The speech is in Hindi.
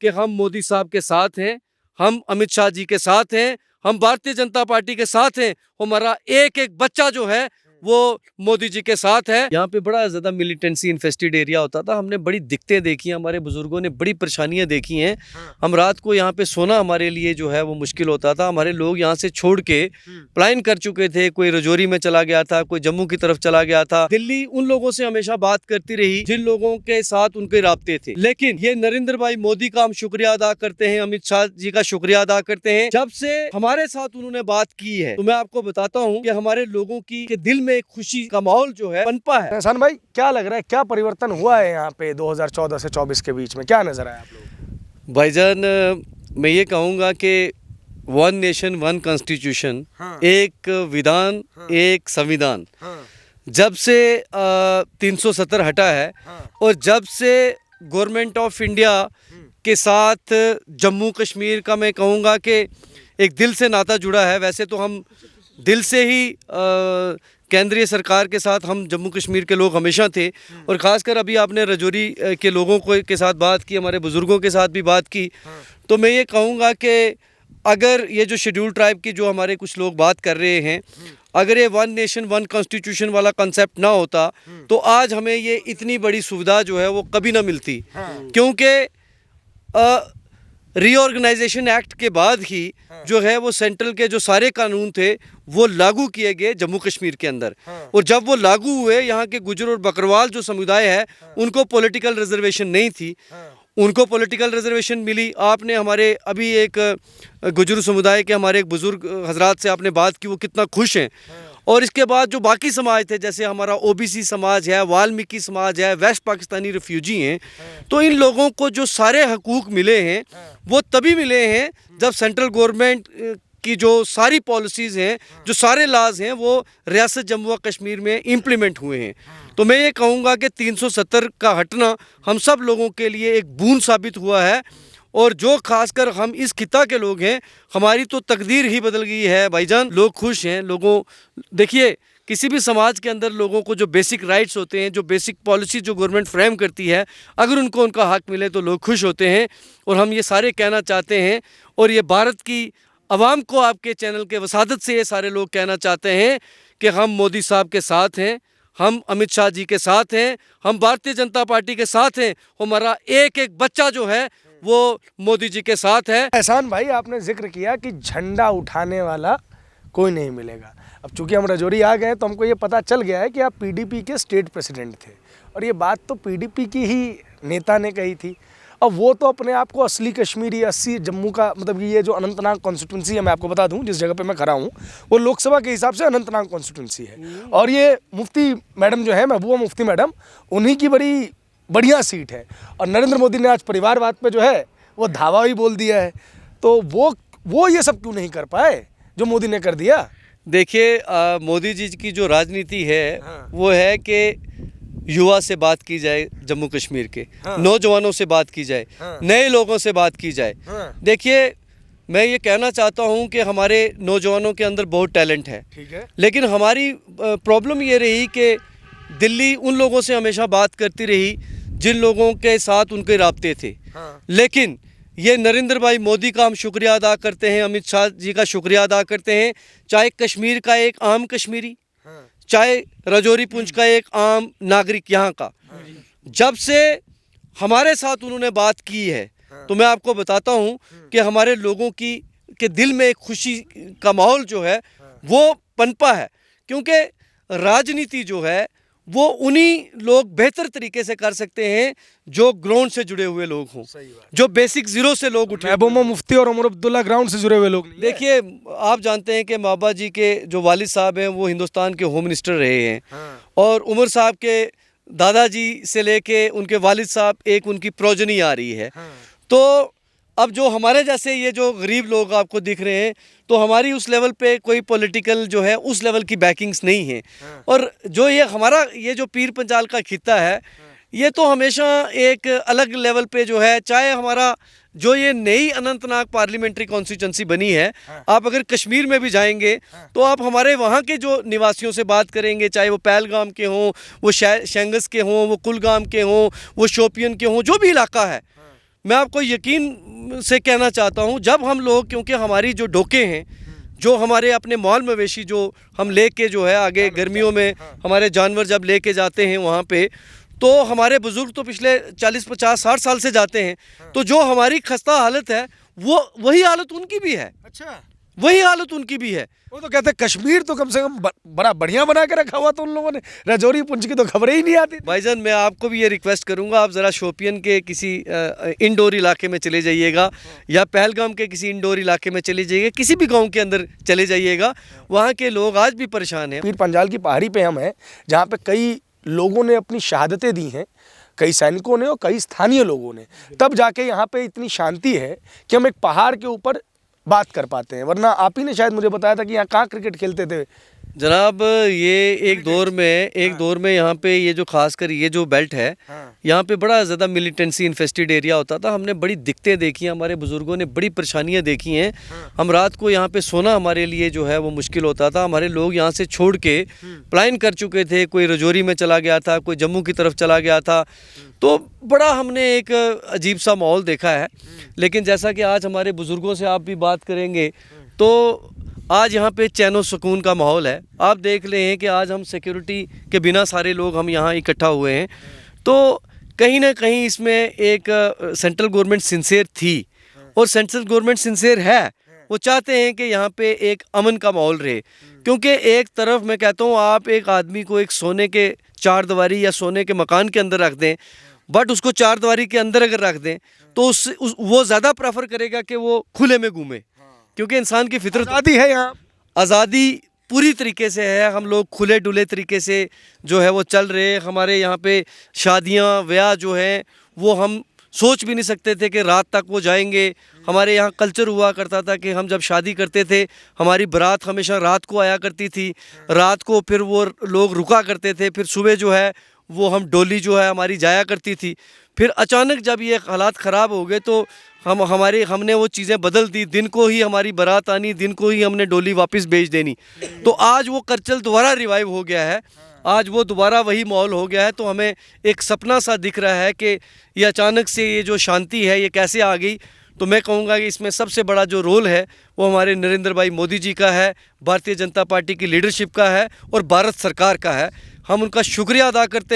कि हम मोदी साहब के साथ हैं, हम अमित शाह जी के साथ हैं, हम भारतीय जनता पार्टी के साथ हैं। हमारा एक एक बच्चा जो है वो मोदी जी के साथ है। यहाँ पे बड़ा ज़्यादा मिलिटेंसी इन्फेस्टेड एरिया होता था। हमने बड़ी दिक्कतें देखी, हमारे बुजुर्गों ने बड़ी परेशानियां देखी हैं। हम रात को यहाँ पे सोना हमारे लिए जो है वो मुश्किल होता था। हमारे लोग यहाँ से छोड़ के पलायन कर चुके थे। कोई रजौरी में चला गया था, कोई जम्मू की तरफ चला गया था। दिल्ली उन लोगों से हमेशा बात करती रही जिन लोगों के साथ उनके राब्ते थे। लेकिन ये नरेंद्र भाई मोदी का हम शुक्रिया अदा करते हैं, अमित शाह जी का शुक्रिया अदा करते हैं। जब से हमारे साथ उन्होंने बात की है तो मैं आपको बताता हूँ कि हमारे लोगों की दिल में एक खुशी का माहौल जो है पनपा है। एहसान भाई, क्या लग रहा है, क्या परिवर्तन हुआ है यहाँ पे 2014 से 24 के बीच में, क्या नजर आया आप लोग? भाईजान, मैं ये कहूँगा कि वन नेशन वन कॉन्स्टिट्यूशन, एक विधान, एक संविधान, जब से 370 हटा है और जब से गवर्नमेंट ऑफ इंडिया के साथ जम्मू कश्मीर का मैं कहूँगा कि एक दिल से नाता जुड़ा है। वैसे तो हम दिल से ही केंद्रीय सरकार के साथ हम जम्मू कश्मीर के लोग हमेशा थे, और ख़ासकर अभी आपने रजौरी के लोगों को के साथ बात की, हमारे बुज़ुर्गों के साथ भी बात की, तो मैं ये कहूँगा कि अगर ये जो शेड्यूल ट्राइब की जो हमारे कुछ लोग बात कर रहे हैं, अगर ये वन नेशन वन कॉन्स्टिट्यूशन वाला कंसेप्ट ना होता तो आज हमें ये इतनी बड़ी सुविधा जो है वो कभी ना मिलती। क्योंकि रीऑर्गेनाइजेशन एक्ट के बाद ही जो है वो सेंट्रल के जो सारे कानून थे वो लागू किए गए जम्मू कश्मीर के अंदर। और जब वो लागू हुए, यहाँ के गुजर और बकरवाल जो समुदाय है उनको पॉलिटिकल रिजर्वेशन नहीं थी, उनको पॉलिटिकल रिजर्वेशन मिली। आपने हमारे अभी एक गुजर समुदाय के हमारे एक बुजुर्ग हजरात से आपने बात की, वो कितना खुश हैं। और इसके बाद जो बाकी समाज थे, जैसे हमारा ओबीसी समाज है, वाल्मीकि समाज है, वेस्ट पाकिस्तानी रिफ्यूजी हैं, तो इन लोगों को जो सारे हकूक़ मिले हैं वो तभी मिले हैं जब सेंट्रल गवर्नमेंट की जो सारी पॉलिसीज़ हैं, जो सारे लाज हैं, वो रियासत जम्मू व कश्मीर में इम्प्लीमेंट हुए हैं। तो मैं ये कहूँगा कि 370 का हटना हम सब लोगों के लिए एक बूंद साबित हुआ है। और जो खासकर हम इस खिता के लोग हैं, हमारी तो तकदीर ही बदल गई है भाईजान। लोग खुश हैं। लोगों, देखिए, किसी भी समाज के अंदर लोगों को जो बेसिक राइट्स होते हैं, जो बेसिक पॉलिसी जो गवर्नमेंट फ्रेम करती है, अगर उनको उनका हक मिले तो लोग खुश होते हैं। और हम ये सारे कहना चाहते हैं, और ये भारत की आवाम को आपके चैनल के वसादत से ये सारे लोग कहना चाहते हैं कि हम मोदी साहब के साथ हैं, हम अमित शाह जी के साथ हैं, हम भारतीय जनता पार्टी के साथ हैं। हमारा एक एक बच्चा जो है वो मोदी जी के साथ है। एहसान भाई, आपने जिक्र किया कि झंडा उठाने वाला कोई नहीं मिलेगा। अब चूंकि हम रजौरी आ गए तो हमको ये पता चल गया है कि आप पीडीपी के स्टेट प्रेसिडेंट थे, और ये बात तो पीडीपी की ही नेता ने कही थी। अब वो तो अपने आप को असली कश्मीरी, अस्सी जम्मू का, मतलब ये जो अनंतनाग कॉन्स्टिट्यूंसी है, मैं आपको बता दूं जिस जगह पे मैं खड़ा हूँ वो लोकसभा के हिसाब से अनंतनाग कॉन्स्टिट्यूंसी है। और ये मुफ्ती मैडम जो है, महबूबा मुफ्ती मैडम, उन्हीं की बड़ी बढ़िया सीट है। और नरेंद्र मोदी ने आज परिवारवाद पे जो है वो धावा ही बोल दिया है। तो वो ये सब क्यों नहीं कर पाए जो मोदी ने कर दिया? देखिए, मोदी जी की जो राजनीति है वो है कि युवा से बात की जाए, जम्मू कश्मीर के नौजवानों से बात की जाए, नए लोगों से बात की जाए। देखिए, मैं ये कहना चाहता हूँ कि हमारे नौजवानों के अंदर बहुत टैलेंट है, ठीक है, लेकिन हमारी प्रॉब्लम ये रही कि दिल्ली उन लोगों से हमेशा बात करती रही जिन लोगों के साथ उनके राब्ते थे। लेकिन ये नरेंद्र भाई मोदी का हम शुक्रिया अदा करते हैं, अमित शाह जी का शुक्रिया अदा करते हैं। चाहे कश्मीर का एक आम कश्मीरी, चाहे रजौरी पुंछ का एक आम नागरिक यहाँ का, जब से हमारे साथ उन्होंने बात की है तो मैं आपको बताता हूँ कि हमारे लोगों की के दिल में एक खुशी का माहौल जो है वो पनपा है। क्योंकि राजनीति जो है वो उन्हीं लोग बेहतर तरीके से कर सकते हैं जो ग्राउंड से जुड़े हुए लोग हों, जो बेसिक जीरो से लोग उठे। महबूबा मुफ्ती और उमर अब्दुल्ला ग्राउंड से जुड़े हुए लोग। देखिए, आप जानते हैं कि बाबा जी के जो वालिद साहब हैं वो हिंदुस्तान के होम मिनिस्टर रहे हैं, और उमर साहब के दादाजी से लेके उनके वालिद साहब एक उनकी प्रोजनी आ रही है। तो अब जो हमारे जैसे ये जो गरीब लोग आपको दिख रहे हैं, तो हमारी उस लेवल पे कोई पॉलिटिकल जो है उस लेवल की बैकिंग्स नहीं है। और जो ये हमारा ये जो पीर पंजाल का खित्ता है, ये तो हमेशा एक अलग लेवल पे जो है, चाहे हमारा जो ये नई अनंतनाग पार्लियामेंट्री कॉन्स्टिट्यूंसी बनी है, आप अगर कश्मीर में भी जाएंगे तो आप हमारे वहाँ के जो निवासियों से बात करेंगे, चाहे वो पहलगाम के हों, वो शेंगस के हों, वो कुलगाम के हों, वो शोपियन के हों, जो भी इलाका है, मैं आपको यकीन से कहना चाहता हूँ, जब हम लोग, क्योंकि हमारी जो डोके हैं, जो हमारे अपने माल मवेशी जो हम लेके जो है आगे गर्मियों में हमारे जानवर जब लेके जाते हैं वहाँ पे, तो हमारे बुज़ुर्ग तो पिछले 40 50 60 साल से जाते हैं, तो जो हमारी खस्ता हालत है वो वही हालत उनकी भी है। अच्छा, वही हालत उनकी भी है। वो तो कहते हैं कश्मीर तो कम से कम बड़ा बढ़िया बना के रखा हुआ, तो उन लोगों ने राजौरी पुंछ की तो खबरें ही नहीं आती। भाईजान, मैं आपको भी ये रिक्वेस्ट करूंगा, आप ज़रा शोपियन के किसी इंडोर इलाके में चले जाइएगा या पहलगाम के किसी इंडोर इलाके में चले जाइएगा, किसी भी गांव के अंदर चले जाइएगा, वहाँ के लोग आज भी परेशान हैं। पीर पंजाल की पहाड़ी पे हम हैं, जहाँ पे कई लोगों ने अपनी शहादतें दी हैं, कई सैनिकों ने और कई स्थानीय लोगों ने, तब जाके यहाँ पे इतनी शांति है कि हम एक पहाड़ के ऊपर बात कर पाते हैं। वरना आप ही ने शायद मुझे बताया था कि यहाँ कहाँ क्रिकेट खेलते थे जनाब। ये एक दौर में यहाँ पे ये जो खासकर ये जो बेल्ट है, यहाँ पे बड़ा ज़्यादा मिलिटेंसी इन्फेस्टेड एरिया होता था। हमने बड़ी दिक्कतें देखी हैं, हमारे बुज़ुर्गों ने बड़ी परेशानियाँ देखी हैं। हम रात को यहाँ पे सोना हमारे लिए जो है वो मुश्किल होता था। हमारे लोग यहाँ से छोड़ के पलायन कर चुके थे, कोई राजौरी में चला गया था, कोई जम्मू की तरफ चला गया था। तो बड़ा हमने एक अजीब सा माहौल देखा है। लेकिन जैसा कि आज हमारे बुज़ुर्गों से आप भी बात करेंगे तो आज यहाँ पे चैन सुकून का माहौल है। आप देख रहे हैं कि आज हम सिक्योरिटी के बिना सारे लोग हम यहाँ इकट्ठा हुए हैं, तो कहीं ना कहीं इसमें एक सेंट्रल गवर्नमेंट सिंसियर थी और सेंट्रल गवर्नमेंट सिंसियर है। वो चाहते हैं कि यहाँ पे एक अमन का माहौल रहे, क्योंकि एक तरफ मैं कहता हूँ आप एक आदमी को एक सोने के चारदीवारी या सोने के मकान के अंदर रख दें, बट उसको चारदीवारी के अंदर अगर रख दें तो वो ज़्यादा प्रेफर करेगा कि वो खुले में घूमे, क्योंकि इंसान की फितरत आज़ादी है यहाँ। आज़ादी पूरी तरीके से है। हम लोग खुले डुले तरीके से जो है वो चल रहे। हमारे यहाँ पे शादियाँ ब्याह जो हैं वो हम सोच भी नहीं सकते थे कि रात तक वो जाएंगे। हमारे यहाँ कल्चर हुआ करता था कि हम जब शादी करते थे हमारी बारात हमेशा रात को आया करती थी, रात को फिर वो लोग रुका करते थे, फिर सुबह जो है वो हम डोली जो है हमारी जाया करती थी। फिर अचानक जब ये हालात ख़राब हो गए तो हमने वो चीज़ें बदल दी। दिन को ही हमारी बारात आनी, दिन को ही हमने डोली वापस भेज देनी। तो आज वो कल्चर दोबारा रिवाइव हो गया है, आज वो दोबारा वही माहौल हो गया है। तो हमें एक सपना सा दिख रहा है कि ये अचानक से ये जो शांति है ये कैसे आ गई। तो मैं कहूँगा कि इसमें सबसे बड़ा जो रोल है वो हमारे नरेंद्र भाई मोदी जी का है, भारतीय जनता पार्टी की लीडरशिप का है और भारत सरकार का है। हम उनका शुक्रिया अदा करते हैं।